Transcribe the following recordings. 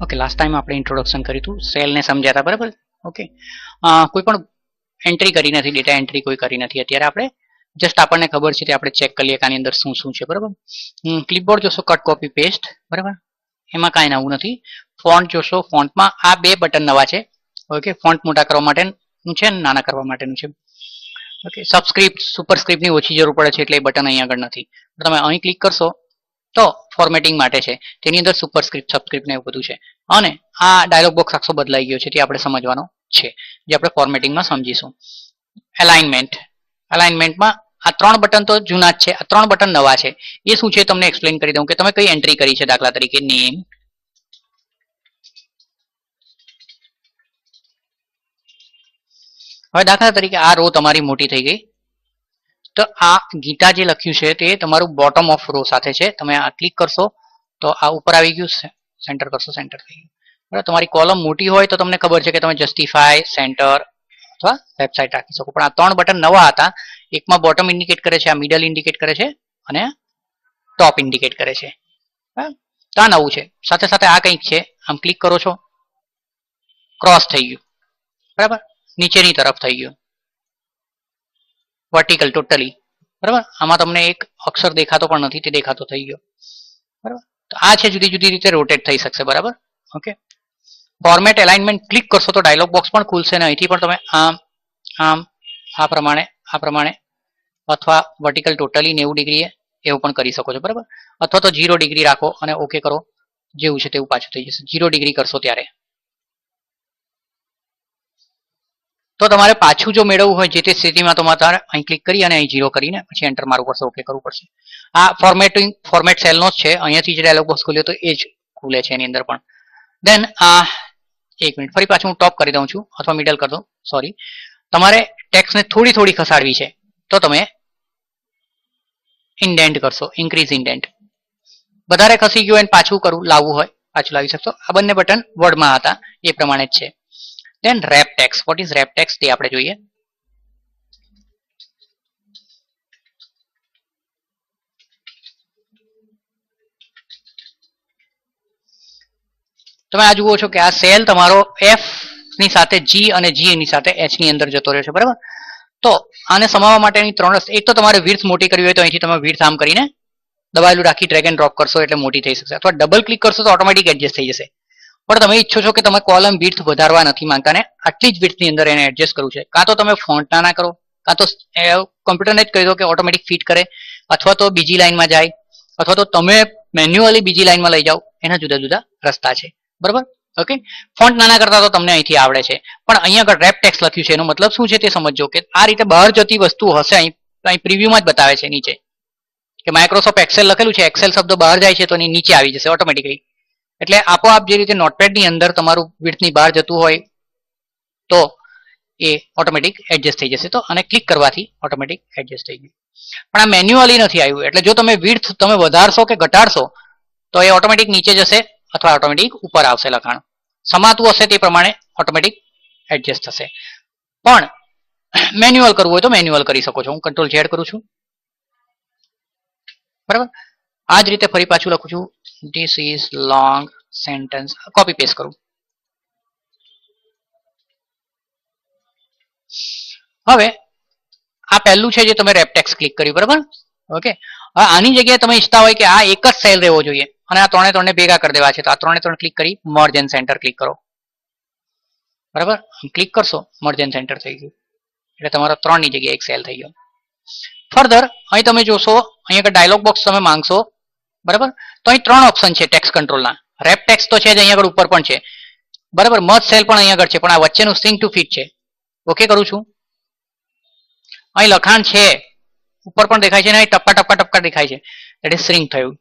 Okay, last time આપણે introduction કર્યું હતું, સેલને સમજ્યા હતા, બરાબર. ઓકે, કોઈ પણ એન્ટ્રી કરી નથી, ડેટા એન્ટ્રી કોઈ કરી નથી. અત્યારે આપણે જસ્ટ આપણને ખબર છે કે આપણે ચેક કરીએ કે આની અંદર શું શું છે, બરાબર. ક્લિપબોર્ડ જોશો, કટ કોપી પેસ્ટ, બરાબર, એમાં કાંઈ નવું નથી. ફોન્ટ જોશો, ફોન્ટમાં આ બે બટન નવા છે. ઓકે, ફોન્ટ મોટા કરવા માટેનું છે, નાના કરવા માટેનું છે. ઓકે, સબસ્ક્રિપ્ટ સુપરસ્ક્રિપ્ટની ઓછી જરૂર પડે છે એટલે એ બટન અહીં આગળ નથી. તમે અહીં ક્લિક કરશો તો ફોર્મેટિંગ માટે છે, તેની અંદર સુપરસ્ક્રિપ્ટ સબસ્ક્રિપ્ટ ને એવું બધું છે. અને આ ડાયલોગ બોક્સ આખો બદલાઈ ગયો છે, તે આપણે સમજવાનો છે, જે આપણે ફોર્મેટિંગમાં સમજીશું. અલાઇનમેન્ટમાં આ 3 બટન તો જૂના જ છે, આ 3 બટન નવા છે. એ શું છે તમને એક્સપ્લેન કરી દઉં કે તમે કઈ એન્ટ્રી કરી છે. દાખલા તરીકે નેમ, હવે દાખલા તરીકે આ રો તમારી મોટી થઈ ગઈ, તો આ ગીતા જે લખ્યું છે તે તમારું બોટમ ઓફ રો સાથે છે. તમે આ ક્લિક કરશો તો આ ઉપર આવી ગયું, સેન્ટર કરશો, સેન્ટર થઈ ગયું, બરાબર. તમારી કોલમ મોટી હોય તો તમને ખબર છે કે તમે જસ્ટિફાય, સેન્ટર અથવા વેબસાઇટ રાખી શકો. પણ આ 3 બટન નવા હતા. એકમાં બોટમ ઇન્ડિકેટ કરે છે, આ મિડલ ઇન્ડિકેટ કરે છે અને ટોપ ઇન્ડિકેટ કરે છે. તો આ નવું છે. સાથે સાથે આ કંઈક છે, આમ ક્લિક કરો છો, ક્રોસ થઈ ગયું, બરાબર, નીચેની તરફ થઈ ગયું, વર્ટિકલ ટોટલી, બરાબર. આમાં તમને એક અક્ષર દેખાતો પણ નથી, તે દેખાતો થઈ ગયો, બરાબર. તો આ છે, જુદી જુદી રીતે રોટેટ થઈ શકશે, બરાબર. ઓકે, ફોર્મેટ એલાઇનમેન્ટ ક્લિક કરશો તો ડાયલોગ બોક્સ પણ ખુલશે ને અહીંથી પણ તમે આમ આમ આ પ્રમાણે અથવા વર્ટિકલ ટોટલી 90 ડિગ્રીએ એવું પણ કરી શકો છો, બરાબર. અથવા તો 0 ડિગ્રી રાખો અને ઓકે કરો, જેવું છે તેવું પાછું થઈ જશે. 0 ડિગ્રી કરશો ત્યારે તો તમારે પાછું જો મેળવવું હોય જે તે સ્થિતિમાં તો તમારે અહીં ક્લિક કરી અને અહીં 0 કરીને પછી એન્ટર મારવું પડશે, ઓકે કરવું પડશે. આ ફોર્મેટ સેલનો જ છે, અહીંયાથી જે ડાયલોગ બોક્સ ખુલ્યો તો એ જ ખુલે છે એની અંદર પણ. દેન એક મિનિટ, ફરી પાછું હું ટોપ કરી દઉં છું અથવા મિડલ કરી દઉં, સોરી. તમારે ટેક્સ્ટને થોડી ખસાડવી છે તો તમે ઇન્ડેન્ટ કરશો, ઇન્ક્રીઝ ઇન્ડેન્ટ. વધારે ખસી ગયું એને પાછું લાવવું હોય પાછું લાવી શકશો. આ બંને બટન વર્ડમાં હતા એ પ્રમાણે જ છે. Then rep tax, what is rep tax તે આપણે જોઈએ. તમે આ જુઓ છો કે આ સેલ તમારો એફ ની સાથે જી અને જી ની સાથે એચ ની અંદર જતો રહ્યો છે, બરાબર. તો આને સમાવવા માટેની 3 રસ્તા, એક તો તમારે વિડ્થ મોટી કરવી હોય તો અહીંથી તમે વિડ્થ આમ કરીને દબાયેલું રાખી ડ્રેગ એન્ડ ડ્રોપ કરશો એટલે મોટી થઈ શકશે, અથવા ડબલ ક્લિક કરશો તો ઓટોમેટિક એડજસ્ટ થઈ જશે. પણ તમે ઈચ્છો છો કે તમે કોલમ વિડ્થ વધારવા નથી માંગતા ને આટલી જ વિડ્થની અંદર એને એડજસ્ટ કરવું છે, કાં તો તમે ફોન્ટ નાના કરો, કાં તો કોમ્પ્યુટરને જ કહી દો કે ઓટોમેટિક ફિટ કરે, અથવા તો બીજી લાઈનમાં જાય, અથવા તો તમે મેન્યુઅલી બીજી લાઈનમાં લઈ જાઓ. એના જુદા જુદા રસ્તા છે, બરાબર. ઓકે, ફોન્ટ નાના કરતા તો તમને અહીંથી આવડે છે, પણ અહીંયા આગળ રેપ ટેક્સ લખ્યું છે એનો મતલબ શું છે તે સમજો કે આ રીતે બહાર જતી વસ્તુ હશે. અહીં પ્રિવ્યુમાં જ બતાવે છે નીચે કે માઇક્રોસોફ્ટ એક્સેલ લખેલું છે, એક્સેલ શબ્દ બહાર જાય છે તો એની નીચે આવી જશે ઓટોમેટિકલી. એટલે આપોઆપ જે રીતે નોટપેડની અંદર તમારું વિડ્થની બહાર જતું હોય તો એ ઓટોમેટિક એડજસ્ટ થઈ જશે. તો આને ક્લિક કરવાથી ઓટોમેટિક એડજસ્ટ થઈ ગયું. પણ આ મેન્યુઅલી નથી આવ્યું, એટલે જો તમે વિડ્થ તમે વધારશો કે ઘટાડશો તો એ ઓટોમેટિક નીચે જશે અથવા ઓટોમેટિક ઉપર આવશે. લખાણ સમાતું હશે તે પ્રમાણે ઓટોમેટિક એડજસ્ટ થશે. પણ મેન્યુઅલ કરવું હોય તો મેન્યુઅલ કરી શકો છો. હું કંટ્રોલ ઝેડ કરું છું, બરાબર. આ જ રીતે ફરી પાછું લખું છું, this is long sentence, copy paste કરું. હવે આ પહેલું છે જે તમે રેપ ટેક્સ ક્લિક કર્યું, બરાબર. ઓકે, હવે આની જગ્યાએ તમે ઈચ્છતા હોય કે આ એક જ સેલ રહેવો જોઈએ અને આ 3 ને ભેગા કરી દેવા છે, તો આ 3 ક્લિક કરી મર્જ એન્ડ સેન્ટર ક્લિક કરો, બરાબર. ક્લિક કરશો મર્જ એન્ડ સેન્ટર થઈ ગયું, એટલે તમારો 3 ની જગ્યાએ એક સેલ થઈ ગયો. ફર્ધર અહીં તમે જોશો, અહીંયા ડાયલોગ બોક્સ તમે માંગશો, બરાબર. તો અહીં 3 ઓપ્શન છે ટેક્સ કંટ્રોલના. રેપ ટેક્સ તો છે જ અહીંયા આગળ ઉપર પણ છે, બરાબર. મર્જ સેલ પણ અહીંયા આગળ છે, પણ આ વચ્ચેનું સ્ટ્રિંગ ટુ ફિટ છે. ઓકે કરું છું. અહીં લખાણ છે ઉપર પણ દેખાય છે ને અહીં ટપકા દેખાય છે, એટલે શ્રિંક થયું.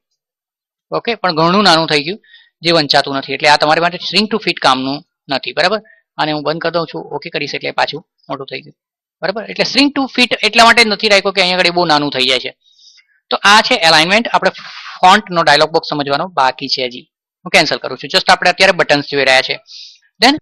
ઓકે, પણ ઘણું નાનું થઈ ગયું જે વંચાતું નથી, એટલે આ તમારી માટે શ્રિંક ટુ ફિટ કામનું નથી, બરાબર. અને હું બંધ કરી દઉં છું, ઓકે કરીશ એટલે પાછું મોટું થઈ ગયું, બરાબર. એટલે શ્રિંક ટુ ફિટ એટલા માટે નથી રાખ્યો કે અહીંયા આગળ બહુ નાનું થઈ જાય છે. તો આ છે એલાઇનમેન્ટ. આપણે ફોન્ટનો ડાયલોગ બોક્સ સમજવાનો બાકી છે હજી. હું કેન્સલ કરું છું. જસ્ટ આપણે અત્યારે બટન્સ જોઈ રહ્યા છે. દેન